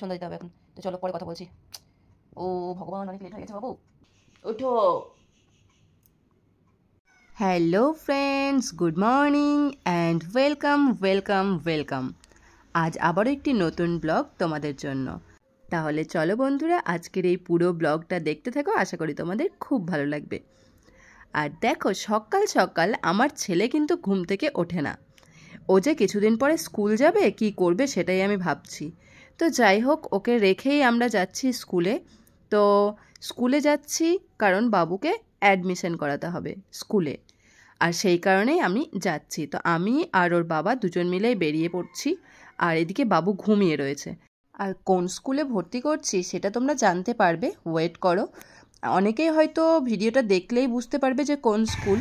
সন্ধ্যা দিতে হবে এখন। তো চলো পরে কথা বলছি। ও ভগবান, অনেক লেট হয়ে গেছে বাবু, ওঠো। Hello friends, good morning and welcome. আজ আবারও একটি নতুন ব্লগ তোমাদের জন্য। তাহলে চলো বন্ধুরা, আজকের এই পুরো ব্লগটা দেখতে থাকো, আশা করি তোমাদের খুব ভালো লাগবে। আর দেখো, সকাল সকাল আমার ছেলে কিন্তু ঘুম থেকে ওঠে না। ও যে কিছুদিন পরে স্কুল যাবে, কি করবে সেটাই আমি ভাবছি। তো যাই হোক, ওকে রেখেই আমরা যাচ্ছি স্কুলে। তো স্কুলে যাচ্ছি কারণ বাবুকে অ্যাডমিশন করাতে হবে স্কুলে, আর সেই কারণেই আমি যাচ্ছি। তো আমি আর ওর বাবা দুজন মিলেই বেরিয়ে পড়ছি, আর এদিকে বাবু ঘুমিয়ে রয়েছে। আর কোন স্কুলে ভর্তি করছি সেটা তোমরা জানতে পারবে, ওয়েট করো। অনেকেই হয়তো ভিডিওটা দেখলেই বুঝতে পারবে যে কোন স্কুল।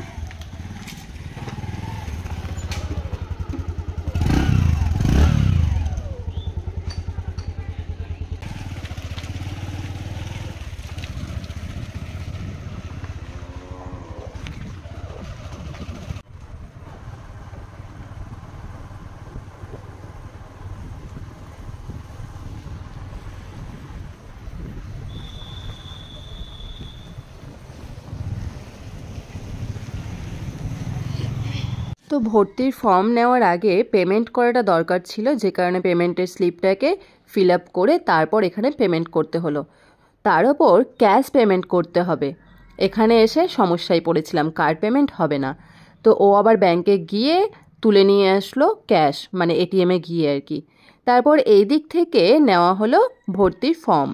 তো ভর্তির ফর্ম নেওয়ার আগে পেমেন্ট করাটা দরকার ছিল, যে কারণে পেমেন্টের স্লিপটাকে ফিল আপ করে তারপর এখানে পেমেন্ট করতে হলো। তার ওপর ক্যাশ পেমেন্ট করতে হবে। এখানে এসে সমস্যায় পড়েছিলাম, কার্ড পেমেন্ট হবে না। তো ও আবার ব্যাংকে গিয়ে তুলে নিয়ে আসলো ক্যাশ, মানে এটিএমে গিয়ে আর কি। তারপর এই দিক থেকে নেওয়া হলো ভর্তির ফর্ম,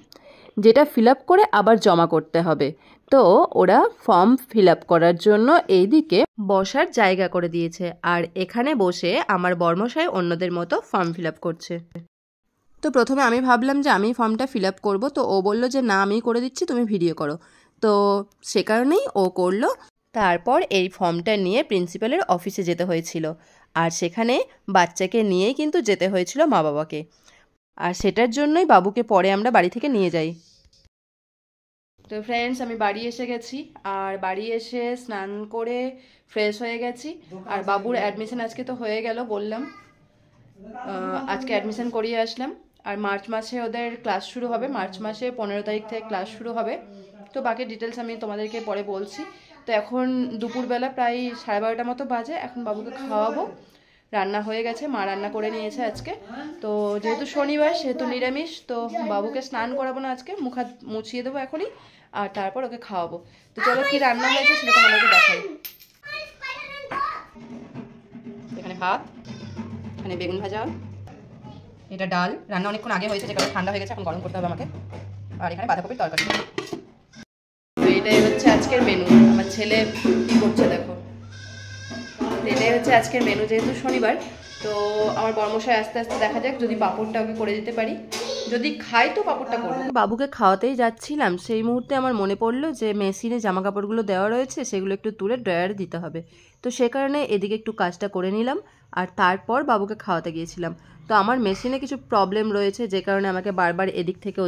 যেটা ফিল আপ করে আবার জমা করতে হবে। তো ওরা ফর্ম ফিল আপ করার জন্য এইদিকে বসার জায়গা করে দিয়েছে, আর এখানে বসে আমার বর্মশাই অন্যদের মতো ফর্ম ফিল আপ করছে। তো প্রথমে আমি ভাবলাম যে আমি ফর্মটা ফিল আপ করবো, তো ও বললো যে না, আমি করে দিচ্ছি, তুমি ভিডিও করো। তো সে কারণেই ও করলো। তারপর এই ফর্মটা নিয়ে প্রিন্সিপালের অফিসে যেতে হয়েছিল, আর সেখানে বাচ্চাকে নিয়েই কিন্তু যেতে হয়েছিল মা বাবাকে। আর সেটার জন্যই বাবুকে পরে আমরা বাড়ি থেকে নিয়ে যাই। তো ফ্রেন্ডস, আমি বাড়ি এসে গেছি, আর বাড়ি এসে স্নান করে ফ্রেশ হয়ে গেছি। আর বাবুর অ্যাডমিশন আজকে তো হয়ে গেল, বললাম আজকে অ্যাডমিশন করিয়ে আসলাম। আর মার্চ মাসে ওদের ক্লাস শুরু হবে, মার্চ মাসে 15 তারিখ থেকে ক্লাস শুরু হবে। তো বাকি ডিটেলস আমি তোমাদেরকে পরে বলছি। তো এখন দুপুরবেলা প্রায় 12:30 মতো বাজে, এখন বাবুকে খাওয়াবো। রান্না হয়ে গেছে, মা রান্না করে নিয়েছে আজকে। তো যেহেতু শনিবার, সেহেতু নিরামিষ, তো বাবুকে স্নান করাবো না আজকে, মুখ হাত মুছিয়ে দেবো এখনই, আর তারপর ওকে খাওয়াবো। তো চলো, কি রান্না হয়েছে সেটা তোমাদেরকে দেখাই। এখানে ভাত, এখানে বেগুন ভাজা, এটা ডাল। রান্না অনেকক্ষণ আগে হয়েছে, যে কারণে ঠান্ডা হয়ে গেছে, এখন গরম করতে হবে আমাকে। আর এখানে বাঁধাকপির তরকারি। তো এটাই হচ্ছে আজকের মেনু। আমার ছেলে কি করছে দেখো। এটাই হচ্ছে আজকের মেনু, যেহেতু শনিবার। তো আমার বর্মশাই আস্তে আস্তে দেখা যাক, যদি পাঁপড়টা ওকে করে দিতে পারি, যদি খাই তো পাঁপড়টা করবো। বাবুকে খাওয়াতেই যাচ্ছিলাম, সেই মুহূর্তে আমার মনে পড়লো যে মেশিনে জামা কাপড়গুলো দেওয়া রয়েছে, সেগুলো একটু তুলে ড্রয়ারে দিতে হবে। তো সে কারণে এদিকে একটু কাজটা করে নিলাম, আর তারপর বাবুকে খাওয়াতে গিয়েছিলাম। তো আমার মেশিনে কিছু প্রবলেম রয়েছে, যে কারণে আমাকে বারবার এদিক থেকে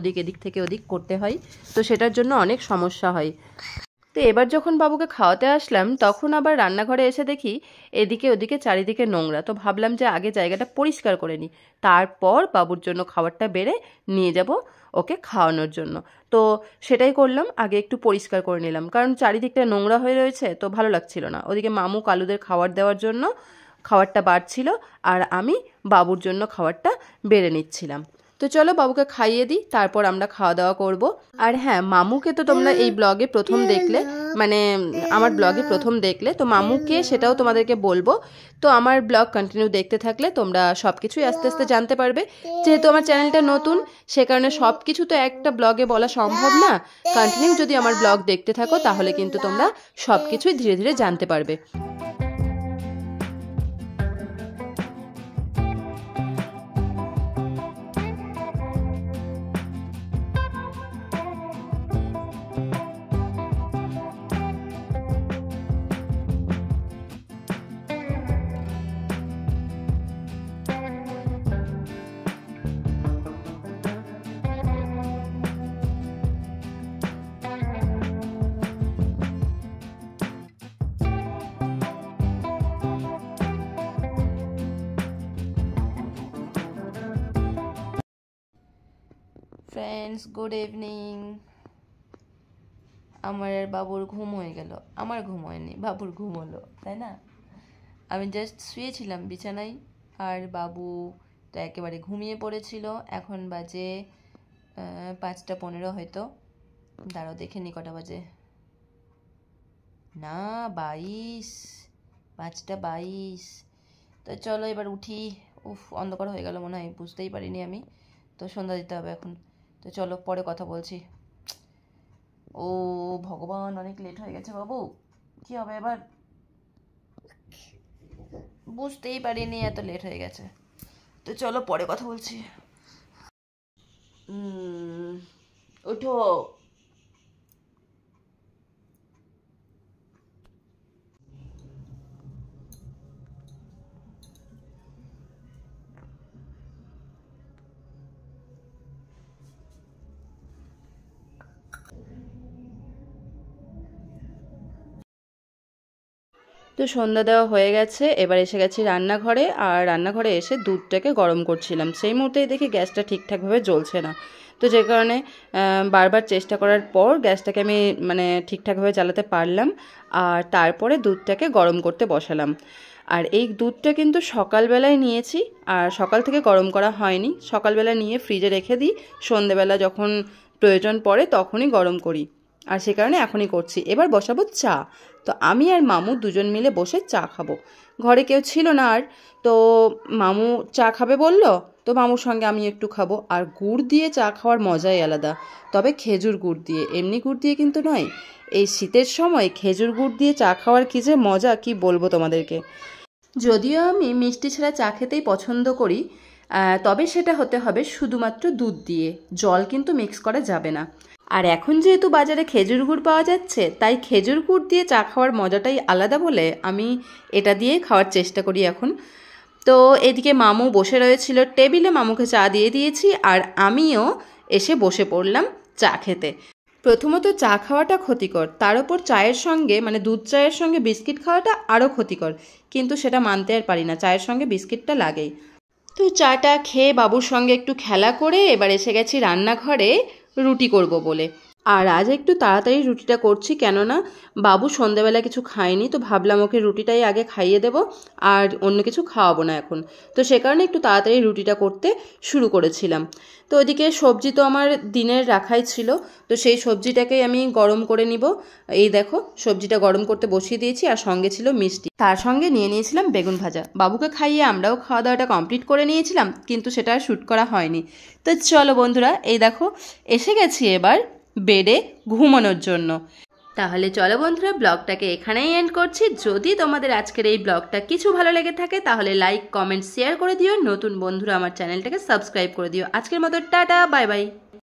ওদিক করতে হয়। তো সেটার জন্য অনেক সমস্যা হয়। তো এবার যখন বাবুকে খাওয়াতে আসলাম, তখন আবার রান্নাঘরে এসে দেখি এদিকে ওদিকে চারিদিকে নোংরা। তো ভাবলাম যে আগে জায়গাটা পরিষ্কার করে নিই, তারপর বাবুর জন্য খাবারটা বেড়ে নিয়ে যাব ওকে খাওয়ানোর জন্য। তো সেটাই করলাম, আগে একটু পরিষ্কার করে নিলাম, কারণ চারিদিকটা নোংরা হয়ে রয়েছে, তো ভালো লাগছিল না। ওদিকে মামু কালুদের খাবার দেওয়ার জন্য খাবারটা বাড়ছিল, আর আমি বাবুর জন্য খাবারটা বেড়ে নিচ্ছিলাম। তো চলো বাবুকে খাইয়ে দিই, তারপর আমরা খাওয়া দাওয়া করব। আর হ্যাঁ, মামুকে তো তোমরা এই ব্লগে প্রথম দেখলে, মানে আমার ব্লগে প্রথম দেখলে, তো মামুকে সেটাও তোমাদেরকে বলবো। তো আমার ব্লগ কন্টিনিউ দেখতে থাকলে তোমরা সব কিছুই আস্তে আস্তে জানতে পারবে। যেহেতু আমার চ্যানেলটা নতুন, সে কারণে সব কিছু তো একটা ব্লগে বলা সম্ভব না। কন্টিনিউ যদি আমার ব্লগ দেখতে থাকো, তাহলে কিন্তু তোমরা সব কিছুই ধীরে ধীরে জানতে পারবে। Friends, good evening. আমার আর বাবুর ঘুম হয়ে গেল। আমার ঘুম হয়নি, বাবুর ঘুম হলো, তাই না? আমি জাস্ট শুয়েছিলাম বিছানায়, আর বাবু তো একেবারে ঘুমিয়ে পড়েছিল। এখন বাজে 5:15 হয়তো। দাঁড়াও দেখে নি কটা বাজে। না, 22, 5:22। তো চলো এবার উঠি। উফ, অন্ধকার হয়ে গেল মনে হয়, বুঝতেই পারিনি আমি। তো সন্ধ্যা দিতে হবে এখন। তো চলো পরে কথা বলছি। ও ভগবান, অনেক লেট হয়ে গেছে বাবু, কি হবে এবার? বুঝতেই পারিনি এত লেট হয়ে গেছে। তো চলো পরে কথা বলছি। ওঠো। তো সন্ধ্যা দেওয়া হয়ে গেছে, এবার এসে গেছি রান্নাঘরে। আর রান্নাঘরে এসে দুধটাকে গরম করছিলাম, সেই মুহূর্তেই দেখি গ্যাসটা ঠিকঠাকভাবে জ্বলছে না। তো যে কারণে বারবার চেষ্টা করার পর গ্যাসটাকে আমি মানে ঠিকঠাকভাবে জ্বালাতে পারলাম। আর তারপরে দুধটাকে গরম করতে বসালাম। আর এই দুধটা কিন্তু সকালবেলায় নিয়েছি, আর সকাল থেকে গরম করা হয়নি। সকালবেলা নিয়ে ফ্রিজে রেখে দিই, সন্ধেবেলা যখন প্রয়োজন পড়ে তখনই গরম করি। আর সে কারণে এখনই করছি। এবার বসাবো চা। তো আমি আর মামু দুজন মিলে বসে চা খাবো। ঘরে কেউ ছিল না আর, তো মামু চা খাবে বলল, তো মামুর সঙ্গে আমি একটু খাবো। আর গুড় দিয়ে চা খাওয়ার মজাই আলাদা, তবে খেজুর গুড় দিয়ে, এমনি গুড় দিয়ে কিন্তু নয়। এই শীতের সময় খেজুর গুড় দিয়ে চা খাওয়ার কী যে মজা, কি বলবো তোমাদেরকে। যদিও আমি মিষ্টি ছাড়া চা খেতেই পছন্দ করি, তবে সেটা হতে হবে শুধুমাত্র দুধ দিয়ে, জল কিন্তু মিক্স করা যাবে না। আর এখন যেহেতু বাজারে খেজুর গুড় পাওয়া যাচ্ছে, তাই খেজুর গুড় দিয়ে চা খাওয়ার মজাটাই আলাদা বলে আমি এটা দিয়েই খাওয়ার চেষ্টা করি এখন। তো এদিকে মামু বসে রয়েছিল টেবিলে, মামুকে চা দিয়ে দিয়েছি, আর আমিও এসে বসে পড়লাম চা খেতে। প্রথমত চা খাওয়াটা ক্ষতিকর, তার উপর চায়ের সঙ্গে মানে দুধ চায়ের সঙ্গে বিস্কিট খাওয়াটা আরও ক্ষতিকর, কিন্তু সেটা মানতে আর পারি না, চায়ের সঙ্গে বিস্কিটটা লাগেই। তো চাটা খেয়ে বাবুর সঙ্গে একটু খেলা করে এবার এসে গেছি রান্নাঘরে রুটি করব বলে। আর আজ একটু তাড়াতাড়ি রুটিটা করছি, কেননা বাবু সন্ধ্যাবেলা কিছু খায়নি, তো ভাবলাম ওকে রুটিটাই আগে খাইয়ে দেব, আর অন্য কিছু খাওয়াবো না এখন। তো সে কারণে একটু তাড়াতাড়ি রুটিটা করতে শুরু করেছিলাম। তো ওইদিকে সবজি তো আমার দিনের রাখাই ছিল, তো সেই সবজিটাকেই আমি গরম করে নিব। এই দেখো সবজিটা গরম করতে বসিয়ে দিয়েছি, আর সঙ্গে ছিল মিষ্টি, তার সঙ্গে নিয়ে নিয়েছিলাম বেগুন ভাজা। বাবুকে খাইয়ে আমরাও খাওয়া দাওয়াটা কমপ্লিট করে নিয়েছিলাম, কিন্তু সেটা আর শ্যুট করা হয়নি। তো চলো বন্ধুরা, এই দেখো এসে গেছি এবার বেডে ঘুমানোর জন্য। তাহলে চলো বন্ধুরা, ব্লগটাকে এখানেই এন্ড করছি। যদি তোমাদের আজকের এই ব্লগটা কিছু ভালো লেগে থাকে তাহলে লাইক, কমেন্ট, শেয়ার করে দিও। নতুন বন্ধুরা আমার চ্যানেলটাকে সাবস্ক্রাইব করে দিও। আজকের মতো টাটা, বাই বাই।